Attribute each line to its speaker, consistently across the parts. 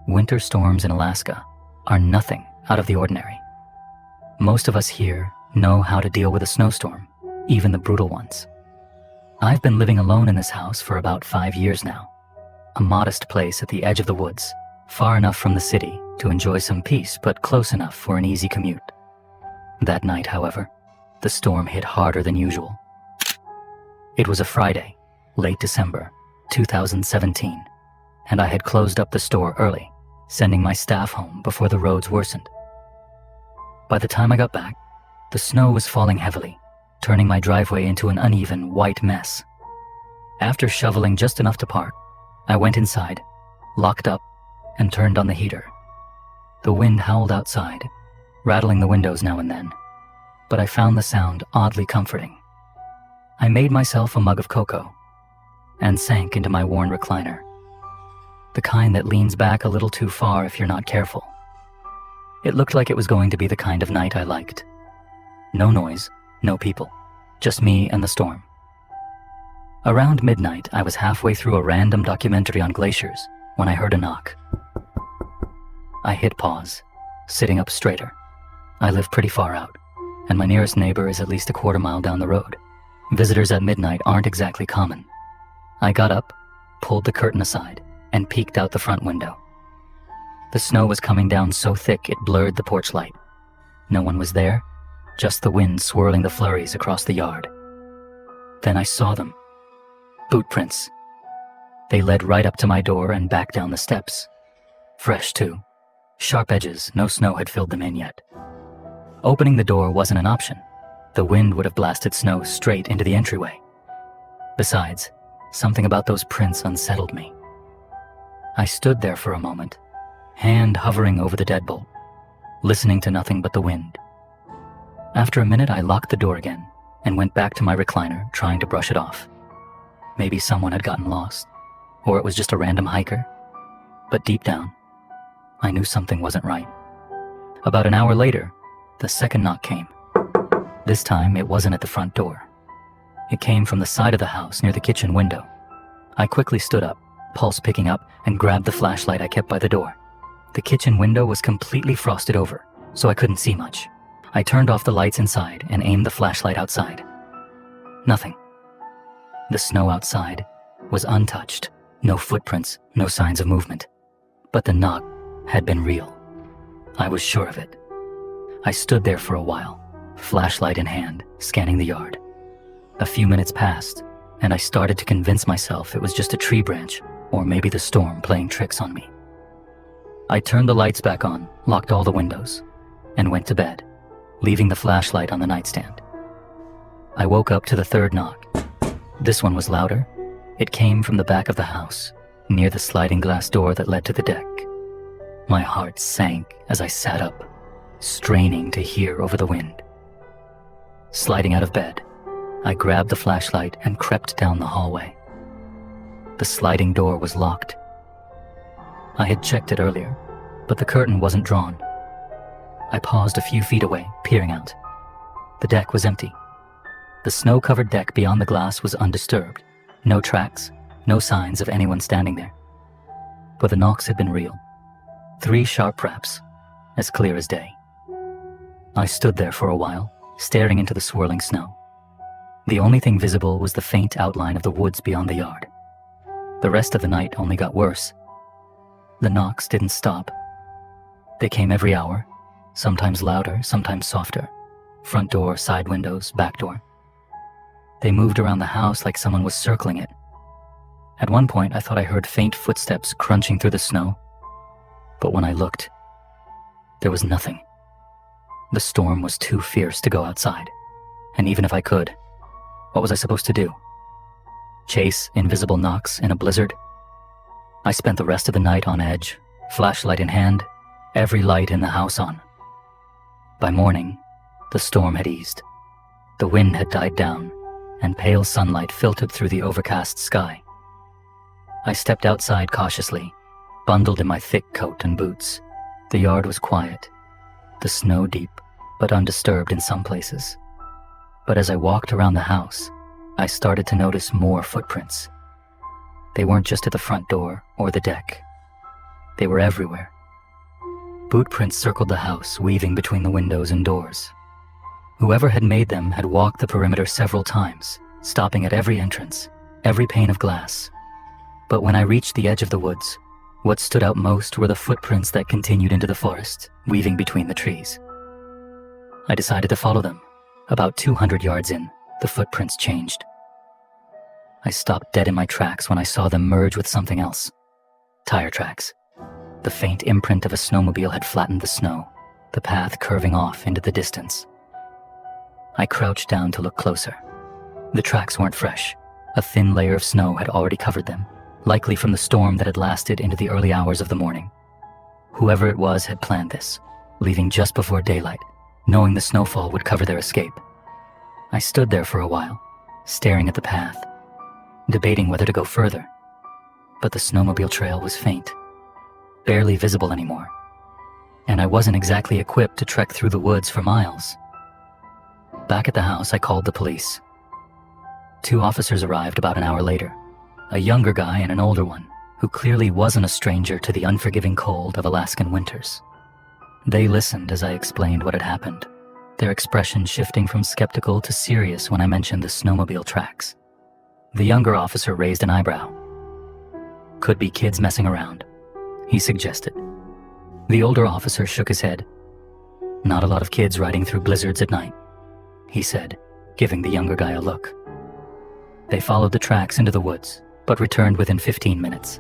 Speaker 1: winter storms in Alaska are nothing out of the ordinary. Most of us here know how to deal with a snowstorm, even the brutal ones. I've been living alone in this house for about 5 years now, a modest place at the edge of the woods, far enough from the city to enjoy some peace, but close enough for an easy commute. That night, however, the storm hit harder than usual. It was a Friday, late December, 2017, and I had closed up the store early, sending my staff home before the roads worsened. By the time I got back, the snow was falling heavily, turning my driveway into an uneven, white mess. After shoveling just enough to park, I went inside, locked up, and turned on the heater. The wind howled outside, rattling the windows now and then, but I found the sound oddly comforting. I made myself a mug of cocoa and sank into my worn recliner, the kind that leans back a little too far if you're not careful. It looked like it was going to be the kind of night I liked. No noise, no people, just me and the storm. Around midnight, I was halfway through a random documentary on glaciers when I heard a knock. I hit pause, sitting up straighter. I live pretty far out, and my nearest neighbor is at least a quarter mile down the road. Visitors at midnight aren't exactly common. I got up, pulled the curtain aside, and peeked out the front window. The snow was coming down so thick it blurred the porch light. No one was there, just the wind swirling the flurries across the yard. Then I saw them. Boot prints. They led right up to my door and back down the steps. Fresh, too. Sharp edges, no snow had filled them in yet. Opening the door wasn't an option. The wind would have blasted snow straight into the entryway. Besides, something about those prints unsettled me. I stood there for a moment, hand hovering over the deadbolt, listening to nothing but the wind. After a minute, I locked the door again and went back to my recliner, trying to brush it off. Maybe someone had gotten lost, or it was just a random hiker. But deep down, I knew something wasn't right. About an hour later, the second knock came. This time, it wasn't at the front door. It came from the side of the house near the kitchen window. I quickly stood up, pulse picking up, and grabbed the flashlight I kept by the door. The kitchen window was completely frosted over, so I couldn't see much. I turned off the lights inside and aimed the flashlight outside. Nothing. The snow outside was untouched, no footprints, no signs of movement. But the knock had been real. I was sure of it. I stood there for a while, flashlight in hand, scanning the yard. A few minutes passed, and I started to convince myself it was just a tree branch, or maybe the storm playing tricks on me. I turned the lights back on, locked all the windows, and went to bed, leaving the flashlight on the nightstand. I woke up to the third knock. This one was louder. It came from the back of the house, near the sliding glass door that led to the deck. My heart sank as I sat up, straining to hear over the wind. Sliding out of bed, I grabbed the flashlight and crept down the hallway. The sliding door was locked. I had checked it earlier, but the curtain wasn't drawn. I paused a few feet away, peering out. The deck was empty. The snow-covered deck beyond the glass was undisturbed. No tracks, no signs of anyone standing there. But the knocks had been real. 3 sharp raps, as clear as day. I stood there for a while, staring into the swirling snow. The only thing visible was the faint outline of the woods beyond the yard. The rest of the night only got worse. The knocks didn't stop. They came every hour, sometimes louder, sometimes softer. Front door, side windows, back door. They moved around the house like someone was circling it. At one point, I thought I heard faint footsteps crunching through the snow. But when I looked, there was nothing. The storm was too fierce to go outside. And even if I could, what was I supposed to do? Chase invisible knocks in a blizzard? I spent the rest of the night on edge, flashlight in hand, every light in the house on. By morning, the storm had eased. The wind had died down, and pale sunlight filtered through the overcast sky. I stepped outside cautiously, bundled in my thick coat and boots. The yard was quiet, the snow deep, but undisturbed in some places. But as I walked around the house, I started to notice more footprints. They weren't just at the front door or the deck. They were everywhere. Boot prints circled the house, weaving between the windows and doors. Whoever had made them had walked the perimeter several times, stopping at every entrance, every pane of glass. But when I reached the edge of the woods, what stood out most were the footprints that continued into the forest, weaving between the trees. I decided to follow them. About 200 yards in, the footprints changed. I stopped dead in my tracks when I saw them merge with something else. Tire tracks. The faint imprint of a snowmobile had flattened the snow, the path curving off into the distance. I crouched down to look closer. The tracks weren't fresh. A thin layer of snow had already covered them, likely from the storm that had lasted into the early hours of the morning. Whoever it was had planned this, leaving just before daylight, knowing the snowfall would cover their escape. I stood there for a while, staring at the path, debating whether to go further. But the snowmobile trail was faint, barely visible anymore, and I wasn't exactly equipped to trek through the woods for miles. Back at the house, I called the police. 2 officers arrived about an hour later, a younger guy and an older one, who clearly wasn't a stranger to the unforgiving cold of Alaskan winters. They listened as I explained what had happened, their expression shifting from skeptical to serious when I mentioned the snowmobile tracks. The younger officer raised an eyebrow. "Could be kids messing around," he suggested. The older officer shook his head. "Not a lot of kids riding through blizzards at night," he said, giving the younger guy a look. They followed the tracks into the woods, but returned within 15 minutes.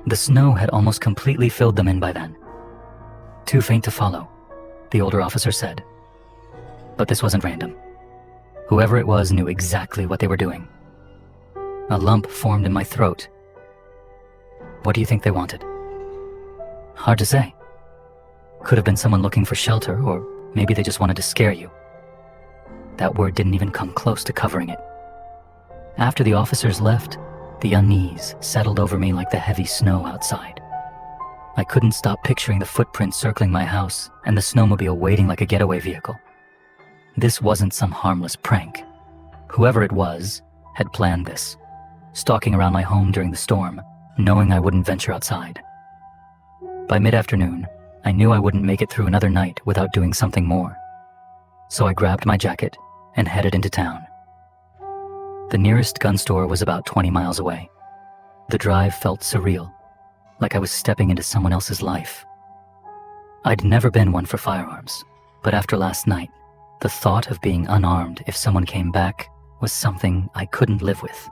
Speaker 1: The snow had almost completely filled them in by then. "Too faint to follow," the older officer said. But this wasn't random. Whoever it was knew exactly what they were doing. A lump formed in my throat. What do you think they wanted? Hard to say. Could have been someone looking for shelter, or maybe they just wanted to scare you. That word didn't even come close to covering it. After the officers left, the unease settled over me like the heavy snow outside. I couldn't stop picturing the footprints circling my house and the snowmobile waiting like a getaway vehicle. This wasn't some harmless prank. Whoever it was had planned this, stalking around my home during the storm, knowing I wouldn't venture outside. By mid-afternoon, I knew I wouldn't make it through another night without doing something more. So I grabbed my jacket and headed into town. The nearest gun store was about 20 miles away. The drive felt surreal, like I was stepping into someone else's life. I'd never been one for firearms, but after last night, the thought of being unarmed if someone came back was something I couldn't live with.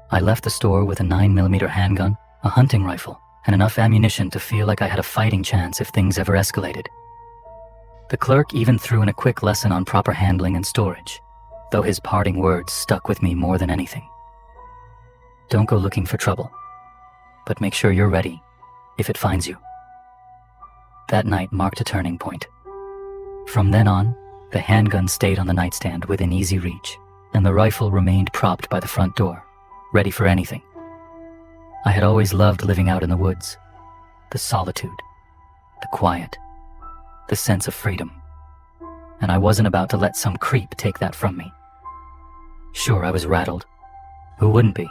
Speaker 1: I left the store with a 9mm handgun, a hunting rifle, and enough ammunition to feel like I had a fighting chance if things ever escalated. The clerk even threw in a quick lesson on proper handling and storage, though his parting words stuck with me more than anything. Don't go looking for trouble, but make sure you're ready if it finds you. That night marked a turning point. From then on, the handgun stayed on the nightstand within easy reach, and the rifle remained propped by the front door, ready for anything. I had always loved living out in the woods, the solitude, the quiet, the sense of freedom, and I wasn't about to let some creep take that from me. Sure, I was rattled. Who wouldn't be?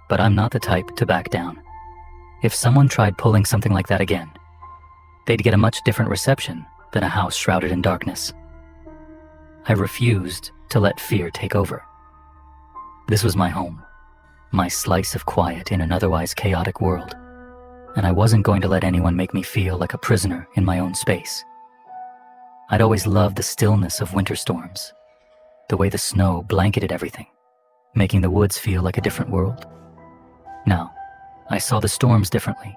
Speaker 1: But I'm not the type to back down. If someone tried pulling something like that again, they'd get a much different reception than a house shrouded in darkness. I refused to let fear take over. This was my home, my slice of quiet in an otherwise chaotic world, and I wasn't going to let anyone make me feel like a prisoner in my own space. I'd always loved the stillness of winter storms, the way the snow blanketed everything, making the woods feel like a different world. Now, I saw the storms differently.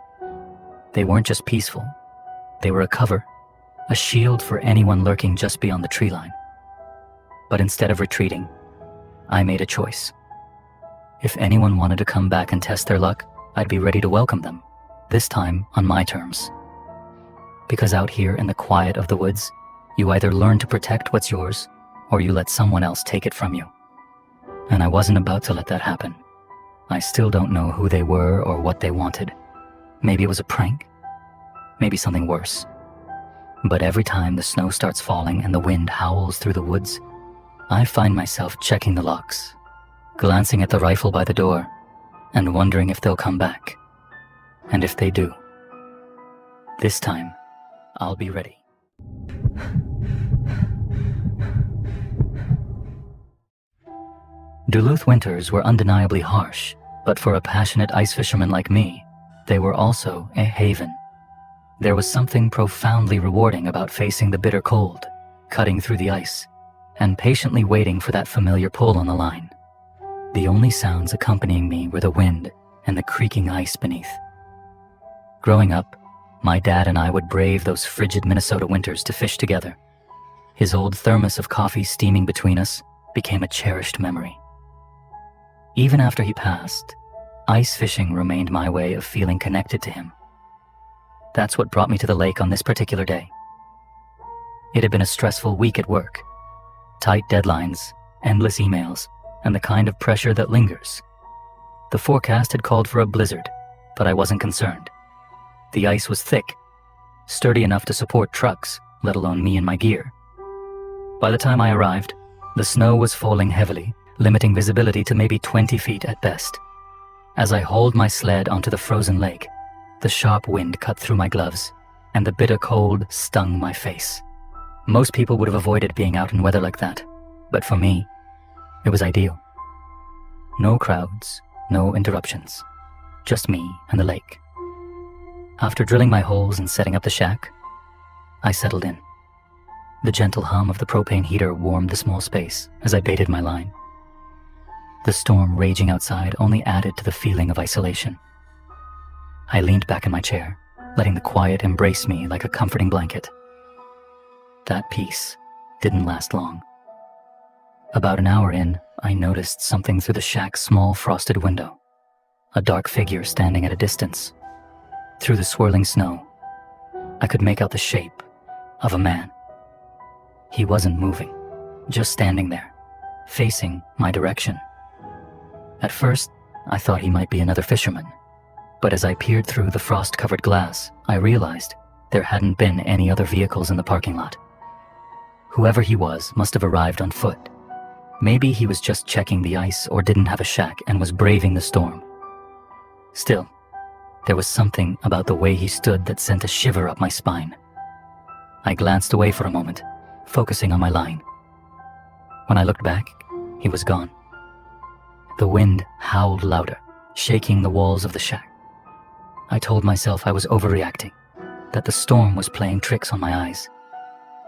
Speaker 1: They weren't just peaceful. They were a cover, a shield for anyone lurking just beyond the tree line. But instead of retreating, I made a choice. If anyone wanted to come back and test their luck, I'd be ready to welcome them, this time on my terms. Because out here in the quiet of the woods, you either learn to protect what's yours, or you let someone else take it from you. And I wasn't about to let that happen. I still don't know who they were or what they wanted. Maybe it was a prank. Maybe something worse. But every time the snow starts falling and the wind howls through the woods, I find myself checking the locks, glancing at the rifle by the door, and wondering if they'll come back. And if they do, this time, I'll be ready. Duluth winters were undeniably harsh, but for a passionate ice fisherman like me, they were also a haven. There was something profoundly rewarding about facing the bitter cold, cutting through the ice, and patiently waiting for that familiar pull on the line. The only sounds accompanying me were the wind and the creaking ice beneath. Growing up, my dad and I would brave those frigid Minnesota winters to fish together. His old thermos of coffee steaming between us became a cherished memory. Even after he passed, ice fishing remained my way of feeling connected to him. That's what brought me to the lake on this particular day. It had been a stressful week at work. Tight deadlines, endless emails, and the kind of pressure that lingers. The forecast had called for a blizzard, but I wasn't concerned. The ice was thick, sturdy enough to support trucks, let alone me and my gear. By the time I arrived, the snow was falling heavily, limiting visibility to maybe 20 feet at best. As I hauled my sled onto the frozen lake, the sharp wind cut through my gloves, and the bitter cold stung my face. Most people would have avoided being out in weather like that, but for me, it was ideal. No crowds, no interruptions, just me and the lake. After drilling my holes and setting up the shack, I settled in. The gentle hum of the propane heater warmed the small space as I baited my line. The storm raging outside only added to the feeling of isolation. I leaned back in my chair, letting the quiet embrace me like a comforting blanket. That peace didn't last long. About an hour in, I noticed something through the shack's small frosted window. A dark figure standing at a distance. Through the swirling snow, I could make out the shape of a man. He wasn't moving, just standing there, facing my direction. At first, I thought he might be another fisherman, but as I peered through the frost-covered glass, I realized there hadn't been any other vehicles in the parking lot. Whoever he was must have arrived on foot. Maybe he was just checking the ice or didn't have a shack and was braving the storm. Still, there was something about the way he stood that sent a shiver up my spine. I glanced away for a moment, focusing on my line. When I looked back, he was gone. The wind howled louder, shaking the walls of the shack. I told myself I was overreacting, that the storm was playing tricks on my eyes.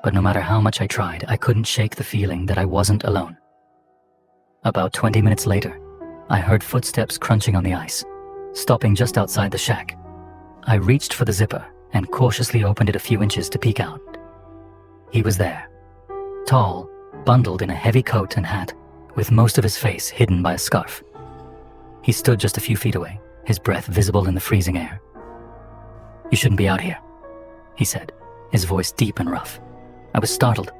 Speaker 1: But no matter how much I tried, I couldn't shake the feeling that I wasn't alone. About 20 minutes later, I heard footsteps crunching on the ice, stopping just outside the shack. I reached for the zipper and cautiously opened it a few inches to peek out. He was there, tall, bundled in a heavy coat and hat, with most of his face hidden by a scarf. He stood just a few feet away, his breath visible in the freezing air. "You shouldn't be out here," he said, his voice deep and rough. I was startled.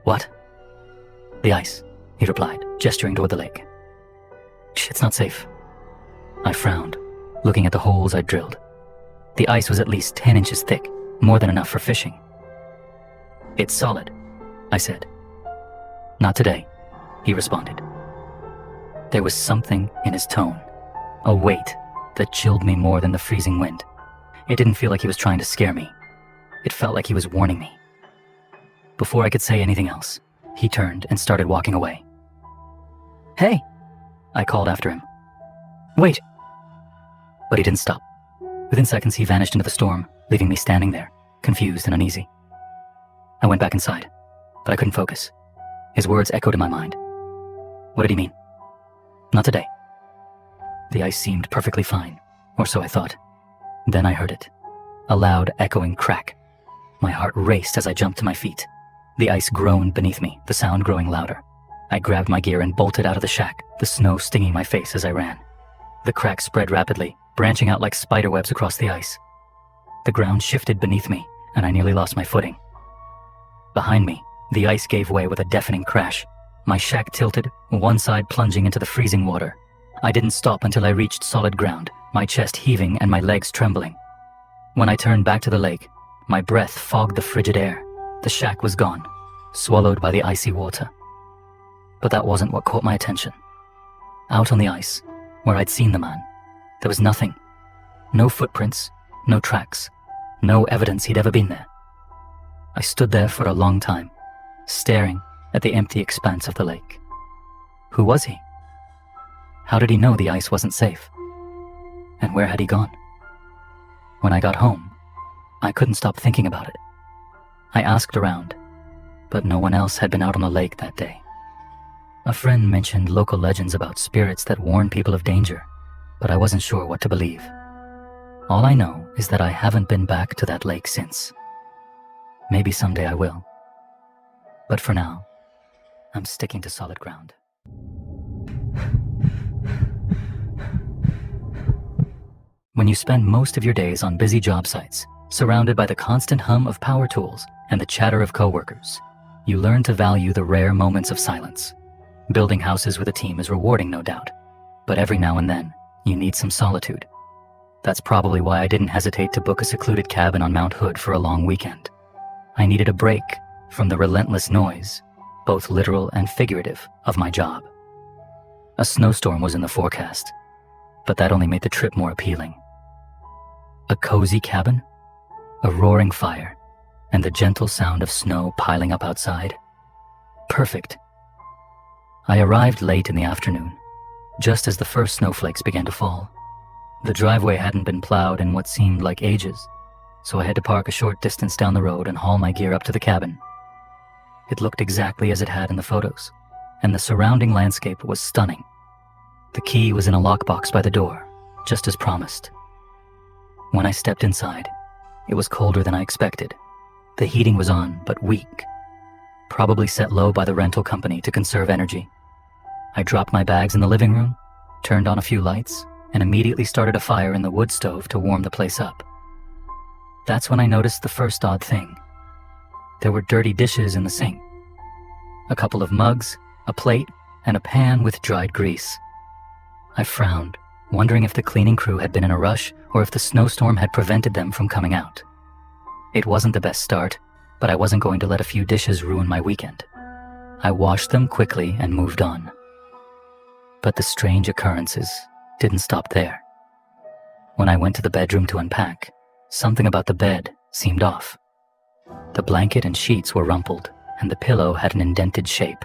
Speaker 1: "What?" "The ice," he replied, gesturing toward the lake. "It's not safe." I frowned, looking at the holes I'd drilled. The ice was at least 10 inches thick, more than enough for fishing. "It's solid," I said. "Not today," he responded. There was something in his tone, a weight that chilled me more than the freezing wind. It didn't feel like he was trying to scare me. It felt like he was warning me. Before I could say anything else, he turned and started walking away. "Hey," I called after him. "Wait." But he didn't stop. Within seconds, he vanished into the storm, leaving me standing there, confused and uneasy. I went back inside, but I couldn't focus. His words echoed in my mind. What did he mean? "Not today." The ice seemed perfectly fine, or so I thought. Then I heard it, a loud, echoing crack. My heart raced as I jumped to my feet. The ice groaned beneath me, the sound growing louder. I grabbed my gear and bolted out of the shack, the snow stinging my face as I ran. The crack spread rapidly, branching out like spiderwebs across the ice. The ground shifted beneath me, and I nearly lost my footing. Behind me, the ice gave way with a deafening crash. My shack tilted, one side plunging into the freezing water. I didn't stop until I reached solid ground, my chest heaving and my legs trembling. When I turned back to the lake, my breath fogged the frigid air. The shack was gone, swallowed by the icy water. But that wasn't what caught my attention. Out on the ice, where I'd seen the man, there was nothing. No footprints, no tracks, no evidence he'd ever been there. I stood there for a long time, staring at the empty expanse of the lake. Who was he? How did he know the ice wasn't safe? And where had he gone? When I got home, I couldn't stop thinking about it. I asked around, but no one else had been out on the lake that day. A friend mentioned local legends about spirits that warn people of danger, but I wasn't sure what to believe. All I know is that I haven't been back to that lake since. Maybe someday I will. But for now, I'm sticking to solid ground. When you spend most of your days on busy job sites, surrounded by the constant hum of power tools and the chatter of coworkers, you learn to value the rare moments of silence. Building houses with a team is rewarding, no doubt, but every now and then, you need some solitude. That's probably why I didn't hesitate to book a secluded cabin on Mount Hood for a long weekend. I needed a break from the relentless noise, both literal and figurative, of my job. A snowstorm was in the forecast, but that only made the trip more appealing. A cozy cabin, a roaring fire, and the gentle sound of snow piling up outside. Perfect. I arrived late in the afternoon, just as the first snowflakes began to fall. The driveway hadn't been plowed in what seemed like ages, so I had to park a short distance down the road and haul my gear up to the cabin. It looked exactly as it had in the photos, and the surrounding landscape was stunning. The key was in a lockbox by the door, just as promised. When I stepped inside, it was colder than I expected. The heating was on, but weak, probably set low by the rental company to conserve energy. I dropped my bags in the living room, turned on a few lights, and immediately started a fire in the wood stove to warm the place up. That's when I noticed the first odd thing. There were dirty dishes in the sink. A couple of mugs, a plate, and a pan with dried grease. I frowned, wondering if the cleaning crew had been in a rush or if the snowstorm had prevented them from coming out. It wasn't the best start, but I wasn't going to let a few dishes ruin my weekend. I washed them quickly and moved on. But the strange occurrences didn't stop there. When I went to the bedroom to unpack, something about the bed seemed off. The blanket and sheets were rumpled, and the pillow had an indented shape,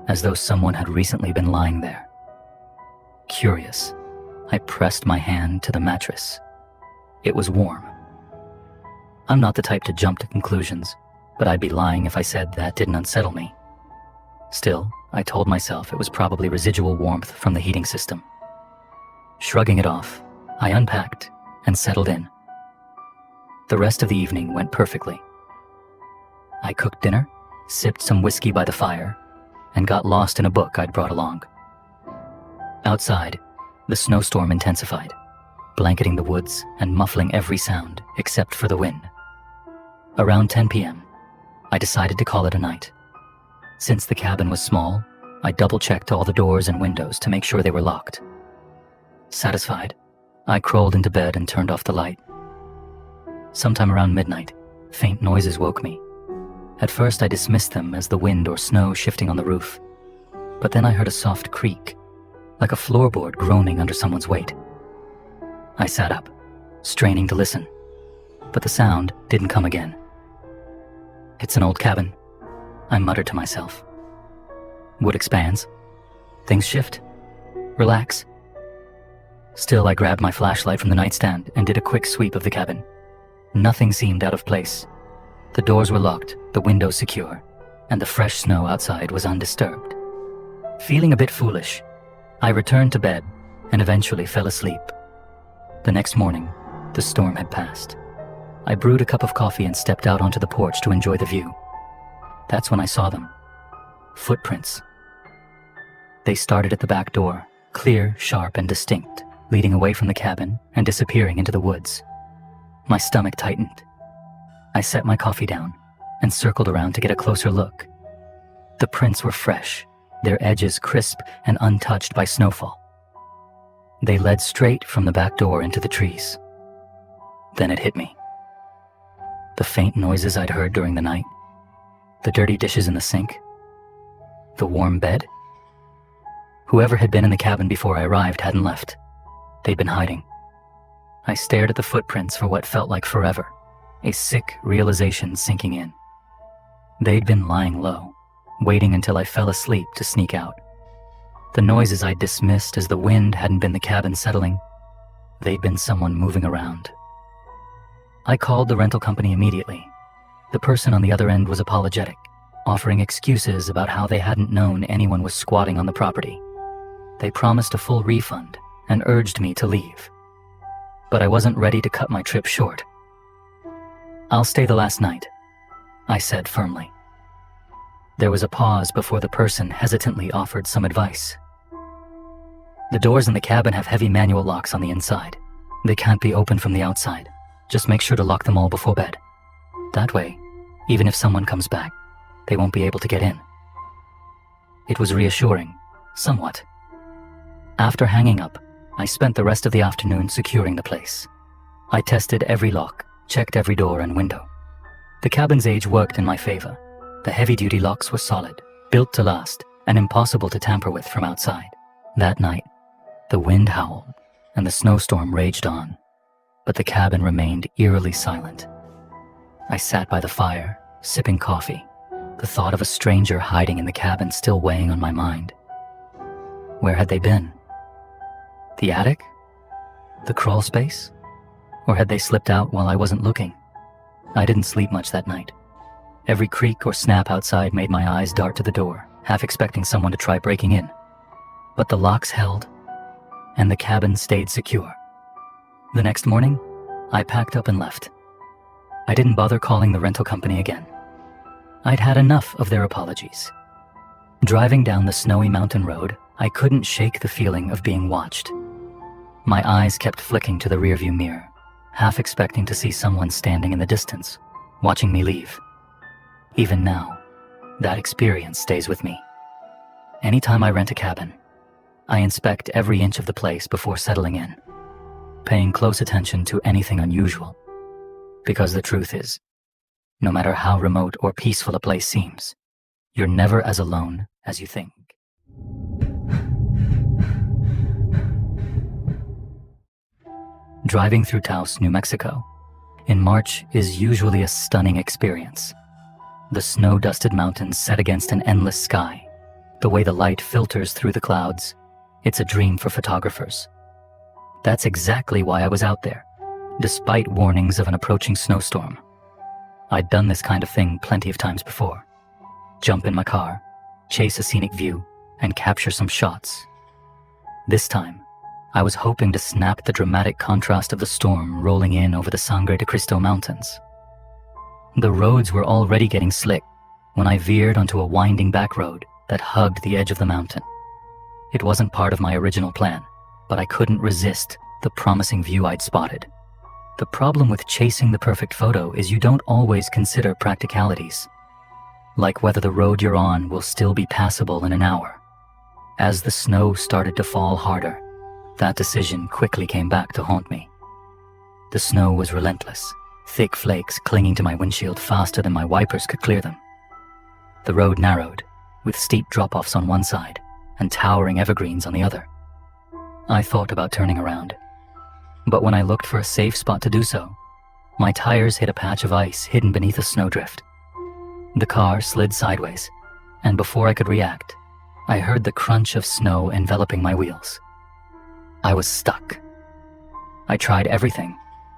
Speaker 1: as though someone had recently been lying there. Curious, I pressed my hand to the mattress. It was warm. I'm not the type to jump to conclusions, but I'd be lying if I said that didn't unsettle me. Still, I told myself it was probably residual warmth from the heating system. Shrugging it off, I unpacked and settled in. The rest of the evening went perfectly. I cooked dinner, sipped some whiskey by the fire, and got lost in a book I'd brought along. Outside, the snowstorm intensified, blanketing the woods and muffling every sound except for the wind. Around 10 p.m., I decided to call it a night. Since the cabin was small, I double-checked all the doors and windows to make sure they were locked. Satisfied, I crawled into bed and turned off the light. Sometime around midnight, faint noises woke me. At first I dismissed them as the wind or snow shifting on the roof, but then I heard a soft creak, like a floorboard groaning under someone's weight. I sat up, straining to listen, but the sound didn't come again. It's an old cabin, I muttered to myself. Wood expands. Things shift. Relax. Still, I grabbed my flashlight from the nightstand and did a quick sweep of the cabin. Nothing seemed out of place. The doors were locked, the windows secure, and the fresh snow outside was undisturbed. Feeling a bit foolish, I returned to bed and eventually fell asleep. The next morning, the storm had passed. I brewed a cup of coffee and stepped out onto the porch to enjoy the view. That's when I saw them. Footprints. They started at the back door, clear, sharp, and distinct, leading away from the cabin and disappearing into the woods. My stomach tightened. I set my coffee down and circled around to get a closer look. The prints were fresh, their edges crisp and untouched by snowfall. They led straight from the back door into the trees. Then it hit me. The faint noises I'd heard during the night, the dirty dishes in the sink, the warm bed. Whoever had been in the cabin before I arrived hadn't left. They'd been hiding. I stared at the footprints for what felt like forever, a sick realization sinking in. They'd been lying low, waiting until I fell asleep to sneak out. The noises I dismissed as the wind hadn't been the cabin settling. They'd been someone moving around. I called the rental company immediately. The person on the other end was apologetic, offering excuses about how they hadn't known anyone was squatting on the property. They promised a full refund and urged me to leave. But I wasn't ready to cut my trip short. "I'll stay the last night," I said firmly. There was a pause before the person hesitantly offered some advice. "The doors in the cabin have heavy manual locks on the inside. They can't be opened from the outside. Just make sure to lock them all before bed. That way, even if someone comes back, they won't be able to get in." It was reassuring, somewhat. After hanging up, I spent the rest of the afternoon securing the place. I tested every lock, checked every door and window. The cabin's age worked in my favor. The heavy-duty locks were solid, built to last, and impossible to tamper with from outside. That night, the wind howled, and the snowstorm raged on, but the cabin remained eerily silent. I sat by the fire, sipping coffee, the thought of a stranger hiding in the cabin still weighing on my mind. Where had they been? The attic? The crawl space? Or had they slipped out while I wasn't looking? I didn't sleep much that night. Every creak or snap outside made my eyes dart to the door, half expecting someone to try breaking in. But the locks held, and the cabin stayed secure. The next morning, I packed up and left. I didn't bother calling the rental company again. I'd had enough of their apologies. Driving down the snowy mountain road, I couldn't shake the feeling of being watched. My eyes kept flicking to the rearview mirror, half expecting to see someone standing in the distance, watching me leave. Even now, that experience stays with me. Anytime I rent a cabin, I inspect every inch of the place before settling in, paying close attention to anything unusual. Because the truth is, no matter how remote or peaceful a place seems, you're never as alone as you think. Driving through Taos, New Mexico, in March is usually a stunning experience. The snow-dusted mountains set against an endless sky. The way the light filters through the clouds, it's a dream for photographers. That's exactly why I was out there, despite warnings of an approaching snowstorm. I'd done this kind of thing plenty of times before. Jump in my car, chase a scenic view, and capture some shots. This time, I was hoping to snap the dramatic contrast of the storm rolling in over the Sangre de Cristo Mountains. The roads were already getting slick when I veered onto a winding back road that hugged the edge of the mountain. It wasn't part of my original plan, but I couldn't resist the promising view I'd spotted. The problem with chasing the perfect photo is you don't always consider practicalities, like whether the road you're on will still be passable in an hour. As the snow started to fall harder, that decision quickly came back to haunt me. The snow was relentless, thick flakes clinging to my windshield faster than my wipers could clear them. The road narrowed, with steep drop-offs on one side and towering evergreens on the other. I thought about turning around, but when I looked for a safe spot to do so, my tires hit a patch of ice hidden beneath a snowdrift. The car slid sideways, and before I could react, I heard the crunch of snow enveloping my wheels. I was stuck. I tried everything,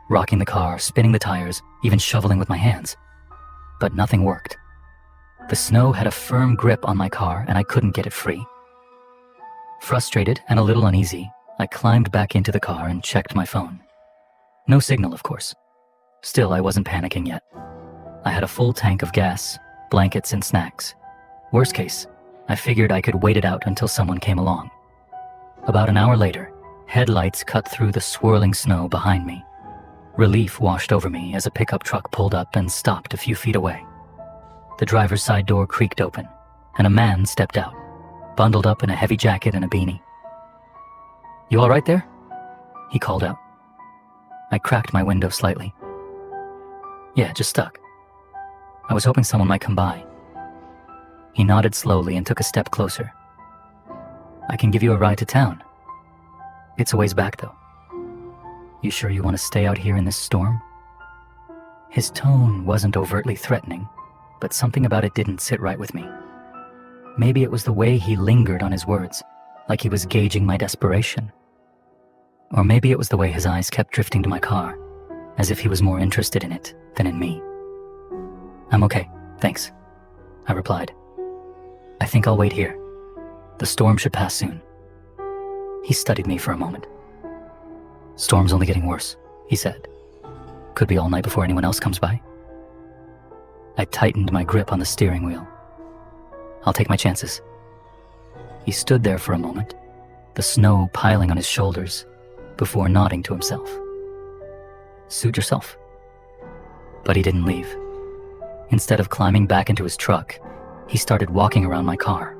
Speaker 1: rocking the car, spinning the tires, even shoveling with my hands. But nothing worked. The snow had a firm grip on my car and I couldn't get it free. Frustrated and a little uneasy, I climbed back into the car and checked my phone. No signal, of course. Still, I wasn't panicking yet. I had a full tank of gas, blankets, and snacks. Worst case, I figured I could wait it out until someone came along. About an hour later, headlights cut through the swirling snow behind me. Relief washed over me as a pickup truck pulled up and stopped a few feet away. The driver's side door creaked open, and a man stepped out, bundled up in a heavy jacket and a beanie. "You all right there?" he called out. I cracked my window slightly. "Yeah, just stuck. I was hoping someone might come by." He nodded slowly and took a step closer. "I can give you a ride to town. It's a ways back, though." You sure you want to stay out here in this storm? His tone wasn't overtly threatening, but something about it didn't sit right with me. Maybe it was the way he lingered on his words, like he was gauging my desperation. Or maybe it was the way his eyes kept drifting to my car, as if he was more interested in it than in me. I'm okay, thanks, I replied. I think I'll wait here. The storm should pass soon. He studied me for a moment. Storm's only getting worse, he said. Could be all night before anyone else comes by. I tightened my grip on the steering wheel. I'll take my chances. He stood there for a moment, the snow piling on his shoulders, before nodding to himself. Suit yourself. But he didn't leave. Instead of climbing back into his truck, he started walking around my car.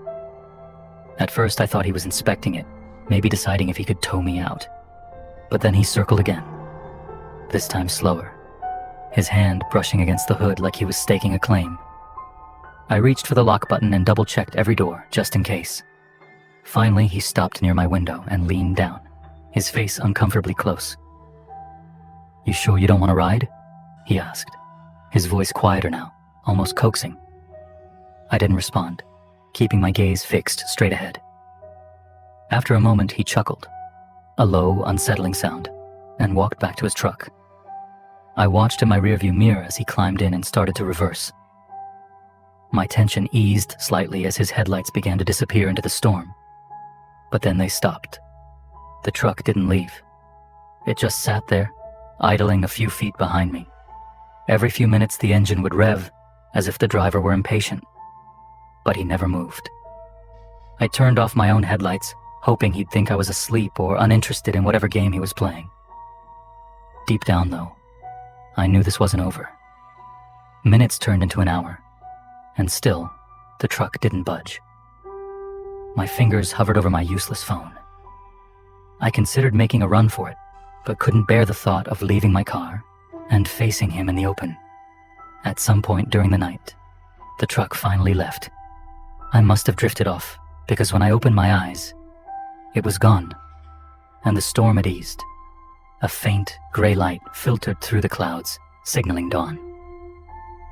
Speaker 1: At first, I thought he was inspecting it, maybe deciding if he could tow me out. But then he circled again, this time slower, his hand brushing against the hood like he was staking a claim. I reached for the lock button and double-checked every door, just in case. Finally, he stopped near my window and leaned down, his face uncomfortably close. You sure you don't want to ride? He asked, his voice quieter now, almost coaxing. I didn't respond, keeping my gaze fixed straight ahead. After a moment, he chuckled, a low, unsettling sound, and walked back to his truck. I watched in my rearview mirror as he climbed in and started to reverse. My tension eased slightly as his headlights began to disappear into the storm. But then they stopped. The truck didn't leave. It just sat there, idling a few feet behind me. Every few minutes the engine would rev, as if the driver were impatient. But he never moved. I turned off my own headlights, hoping he'd think I was asleep or uninterested in whatever game he was playing. Deep down, though, I knew this wasn't over. Minutes turned into an hour, and still, the truck didn't budge. My fingers hovered over my useless phone. I considered making a run for it, but couldn't bear the thought of leaving my car and facing him in the open. At some point during the night, the truck finally left. I must have drifted off, because when I opened my eyes, it was gone, and the storm had eased. A faint, gray light filtered through the clouds, signaling dawn.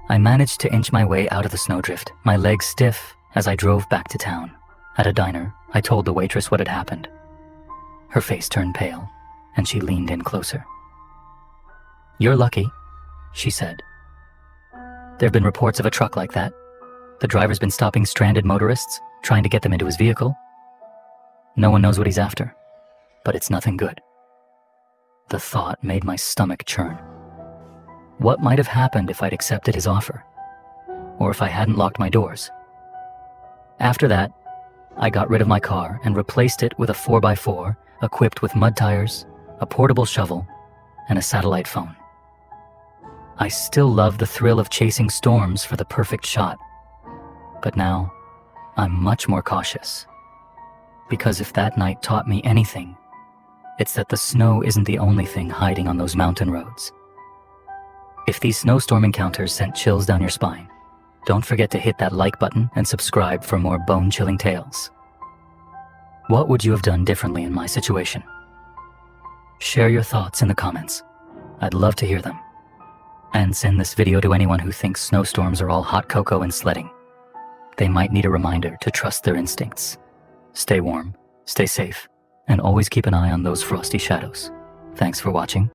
Speaker 1: I managed to inch my way out of the snowdrift, my legs stiff as I drove back to town. At a diner, I told the waitress what had happened. Her face turned pale, and she leaned in closer. You're lucky, she said. There have been reports of a truck like that. The driver's been stopping stranded motorists, trying to get them into his vehicle. No one knows what he's after, but it's nothing good. The thought made my stomach churn. What might have happened if I'd accepted his offer? Or if I hadn't locked my doors? After that, I got rid of my car and replaced it with a 4x4 equipped with mud tires, a portable shovel, and a satellite phone. I still love the thrill of chasing storms for the perfect shot. But now, I'm much more cautious. Because if that night taught me anything, it's that the snow isn't the only thing hiding on those mountain roads. If these snowstorm encounters sent chills down your spine, don't forget to hit that like button and subscribe for more bone-chilling tales. What would you have done differently in my situation? Share your thoughts in the comments. I'd love to hear them. And send this video to anyone who thinks snowstorms are all hot cocoa and sledding. They might need a reminder to trust their instincts. Stay warm, stay safe, and always keep an eye on those frosty shadows. Thanks for watching.